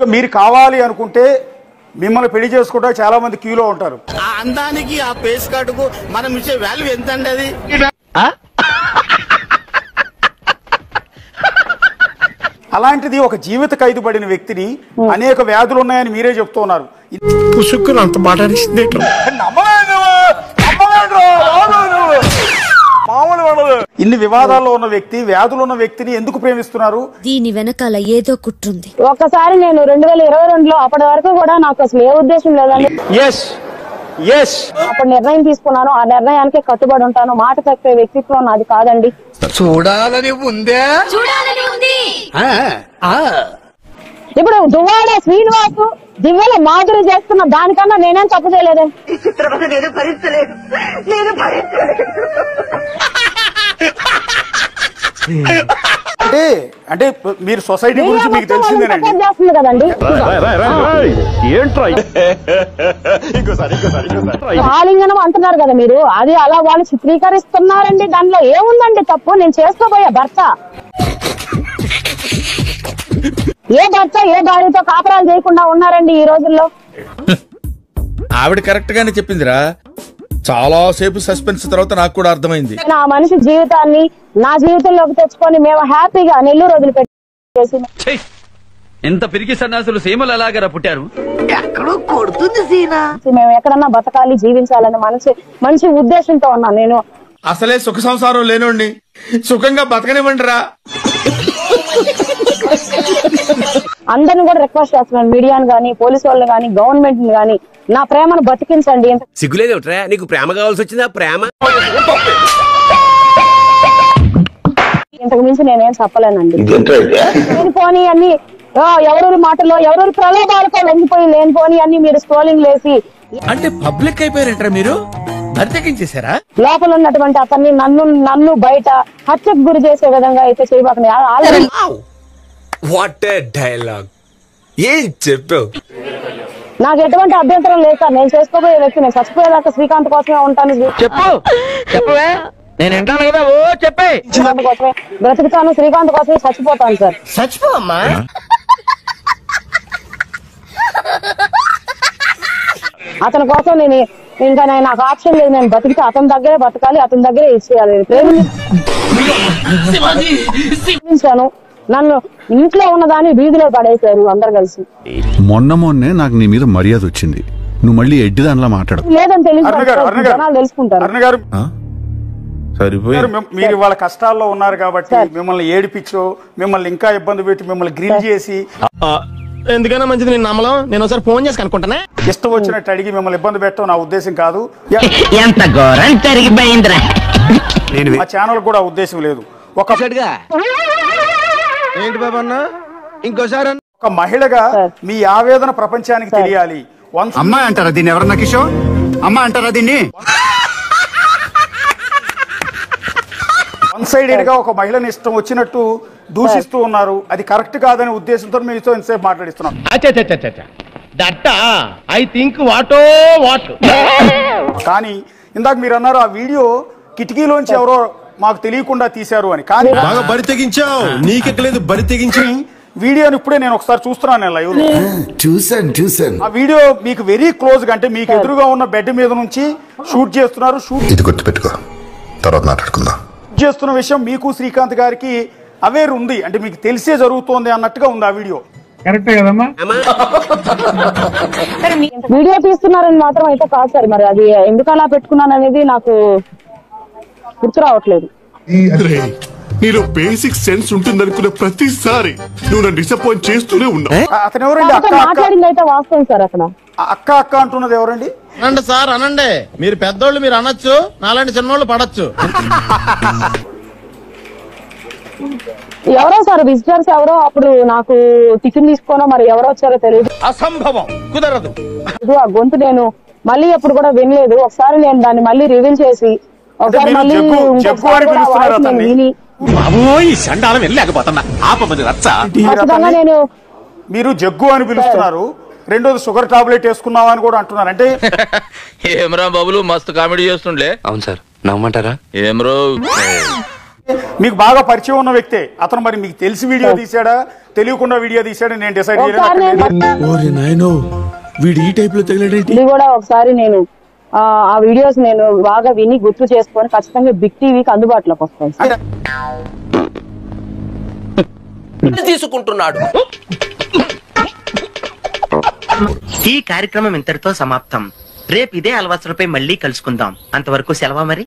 మీరు కావాలి అనుకుంటే మిమ్మల్ని పెళ్లి చేసుకోవడానికి చాలా మంది క్యూలో ఉంటారు. ఆ అందానికి ఆ ఫేస్ కార్డుకు మనం ఇచ్చే వాల్యూ ఎంత అండి అది? అలాంటిది ఒక జీవిత ఖైదు పడిన వ్యక్తిని అనేక వ్యాధులు ఉన్నాయని మీరే చెప్తున్నారు. అంత మాట్లాడిస్తుంది ఇన్ని వివాదాల్లో ఉన్న వ్యక్తి, వ్యాధులు ఉన్న వ్యక్తిని ఎందుకు ప్రేమిస్తున్నారు? దీని వెనకాల ఏదో కుట్రుంది. ఒకసారి నేను 2022లో అప్పటి వరకు కూడా నాకు అసలు ఏ ఉద్దేశం లేదండి. అప్పుడు నిర్ణయం తీసుకున్నాను, ఆ నిర్ణయానికి కట్టుబడి ఉంటాను. మాట తప్పే వ్యక్తిత్వం నాది కాదండి. చూడాలని ఉందే. ఇప్పుడు దువ్వాడ శ్రీనివాసు దివ్యల మాధురి చేస్తున్న దానికన్నా నేనేం తప్పు చేయలేదే. అంటే మీరు సొసైటీ గురించి మీకు తెలిసిందేనండి. చేస్తుంది కదండి. ఆలింగనం అంటున్నారు కదా మీరు, అది అలా వాళ్ళు చిత్రీకరిస్తున్నారండి. దానిలో ఏముందండి తప్పు? నేను చేసుకోబోయే భర్త, ఏ భర్త ఏ భార్యతో కాపురాలు చేయకుండా ఉన్నారండి ఈ రోజుల్లో? ఆవిడ కరెక్ట్ గానే చెప్పిందిరా. చాలా సేపు సస్పెన్స్ తర్వాత నాకు కూడా అర్థమైంది. నా మనిషి జీవితాన్ని నా జీవితంలోకి తెచ్చుకొని మేము హ్యాపీగా నెల్లూరు వదిలిపెట్టేసి, ఎంత పిరికి సన్నాసులు సీమలు అలాగరా పుట్టారు. మేము ఎక్కడన్నా బతకాలి, జీవించాలని మంచి ఉద్దేశంతో ఉన్నాను నేను. అసలే సుఖ సంసారం లేనోండి, సుఖంగా బతకనివ్వండిరా. అందరిని కూడా రిక్వెస్ట్ చేస్తున్నాను, మీడియాను గానీ, పోలీసు వాళ్ళని గానీ, గవర్నమెంట్ ని గానీ, నా ప్రేమను బతికించండి. సిగ్గులేదేమిట్రా నీకు? ప్రేమ కావాల్సి వచ్చిందా? ప్రేమ ఇంతకు మించి నేనేం చెప్పలేనండి. లేనిపోని అన్ని ఎవరెవరి మాటలో ఎవరెవరి ప్రలోభాలతో లొంగిపోయి లేనిపోని అన్ని మీరు స్క్రోలింగ్ లేసి అంటే పబ్లిక్ అయిపోయారంటారా మీరు? బతికించేశారా? లోపల ఉన్నటువంటి అతన్ని నన్ను బయట హత్యకు గురి చేసే విధంగా అయితే చేయబాకండి. ఆల్రెడీ వాట్ ఏ డైలాగ్ ఏం చెప్పావు? నాకు ఎటువంటి అభ్యంతరం లేదు సార్. నేను చేసుకోబోయే వ్యక్తి, నేను చచ్చిపోయేదాకా శ్రీకాంత్ కోసమే ఉంటాను. శ్రీకాంత్ కోసమే బ్రతుకుతాను, శ్రీకాంత్ కోసమే చచ్చిపోతాను సార్. చచ్చిపోమ్మా. అతని కోసం నేను ఇంకా నాకు ఆప్షన్ లేదు. నేను బతికితే అతని దగ్గరే బతకాలి, అతని దగ్గరే ఇచ్చేయాలి. ప్రేమించాను, నన్ను ఇంట్లో ఉన్నదాన్ని వీధిలో పడేశారు అందరు కలిసి. మొన్నే నాకు నీ మీద మర్యాద వచ్చింది, నువ్వు మళ్ళీ ఎడ్డి దానిలా మాట్లాడు. లేదని తెలియదు, తెలుసుకుంటారు. మీరు వాళ్ళ కష్టాల్లో ఉన్నారు కాబట్టి మిమ్మల్ని ఏడిపించో, మిమ్మల్ని ఇంకా ఇబ్బంది పెట్టి, మిమ్మల్ని గ్రిల్ చేసి, ఎందుకైనా మంచిది నేను నమ్మలం. నేను ఒకసారి ఫోన్ చేసి కనుక్కుంటానే. ఇష్టం వచ్చినట్టు అడిగి మిమ్మల్ని ఇబ్బంది పెట్టడం నా ఉద్దేశం కాదు. ఆ ఛానల్ కూడా ఉద్దేశం లేదు. ఏంటి బాబా అన్న ఇంకోసారి ఒక మహిళగా మీ ఆవేదన ప్రపంచానికి తెలియాలి. అమ్మాయి అంటారా దీన్ని? ఎవరన్నా కిషోర్ అమ్మాయి అంటారా దీన్ని? వన్ సైడెడ్ గా ఒక మహిళని ఇష్టం వచ్చినట్టు దూషిస్తూ ఉన్నారు. అది కరెక్ట్ కాదనే ఉద్దేశంతో మీతో ఇంతసేపు మాట్లాడిస్తున్నాం. కానీ ఇందాక మీరు అన్నారు ఆ వీడియో కిటికీలోంచి ఎవరో మాకు తెలియకుండా తీశారు అని. కానీ బరి తెగించావు, నీకెక్కలేదు బరి తెగించి. వీడియోని ఇప్పుడే నేను ఒకసారి చూస్తున్నాను లైవ్ లో. చూసాను ఆ వీడియో. మీకు వెరీ క్లోజ్ గా, అంటే మీకు ఎదురుగా ఉన్న బెడ్ మీద నుంచి షూట్ చేస్తున్నారు. ఇది గుర్తుపెట్టుకో, తర్వాత మాట్లాడుకుందాం. చేస్తున్న విషయం మీకు శ్రీకాంత్ గారికి అవేర్ ఉంది, అంటే మీకు తెలిసే జరుగుతోంది అన్నట్టుగా ఉంది ఆ వీడియో. కరెక్టే కదమ్మా? వీడియో తీస్తున్నారని మాత్రం అయితే కాదు సార్. మరి అది ఎందుకు అలా పెట్టుకున్నాను అనేది నాకు గుర్తు రావట్లేదు. నీలో బేసిక్ సెన్స్ ఉంటుందనుకున్న ప్రతిసారి నువ్వు నన్ను డిసప్పాయింట్ చేస్తూనే ఉన్నావు. అతను ఎవరండి? మాట్లాడింది అయితే వాస్తవం సార్. అక్కడ అక్క అక్క అంటున్నది ఎవరండి? అనండి సార్, అనండి. మీరు పెద్దోళ్ళు, మీరు అనొచ్చు, నాలాంటి చిన్నోళ్ళు పడచ్చు. ఎవరో సార్ విజిటర్స్ ఎవరో అప్పుడు నాకు టిఫిన్ తీసుకోనో మరి ఎవరో వచ్చారో తెలియదు. అసంభవం, కుదరదు. ఆ గొంతు నేను మళ్ళీ ఎప్పుడు కూడా వినలేదు. ఒకసారి నేను దాన్ని మళ్ళీ రివీల్ చేసి ఒకసారి మళ్ళీ నేను మీరు జగ్గు అని పిలుస్తున్నారు, రెండోది షుగర్ టాబ్లెట్ వేసుకున్నావా అని కూడా అంటున్నారు. అంటే ఏమరా బాబులు మస్తు కామెడీ చేస్తుండే. అవును సార్, నమ్మంటారా? ఏమరో మీకు బాగా పరిచయం ఉన్న వ్యక్తే అతను. మరి మీకు తెలిసి వీడియో తీసాడా తెలియకుండా వీడియో తీసాడా నేను డిసైడ్ ఒకసారి ఇది కూడా ఒకసారి నేను ఆ వీడియోస్ నేను బాగా విని గుర్తు చేసుకొని ఖచ్చితంగా బిగ్ టీవీకి అందుబాటులోకి వస్తాను. తీసుకుంటున్నాడు. ఈ కార్యక్రమం ఇంతటితో సమాప్తం. రేపు ఇదే అలవాసులపై మళ్ళీ కలుసుకుందాం. అంతవరకు సెలవు మరి.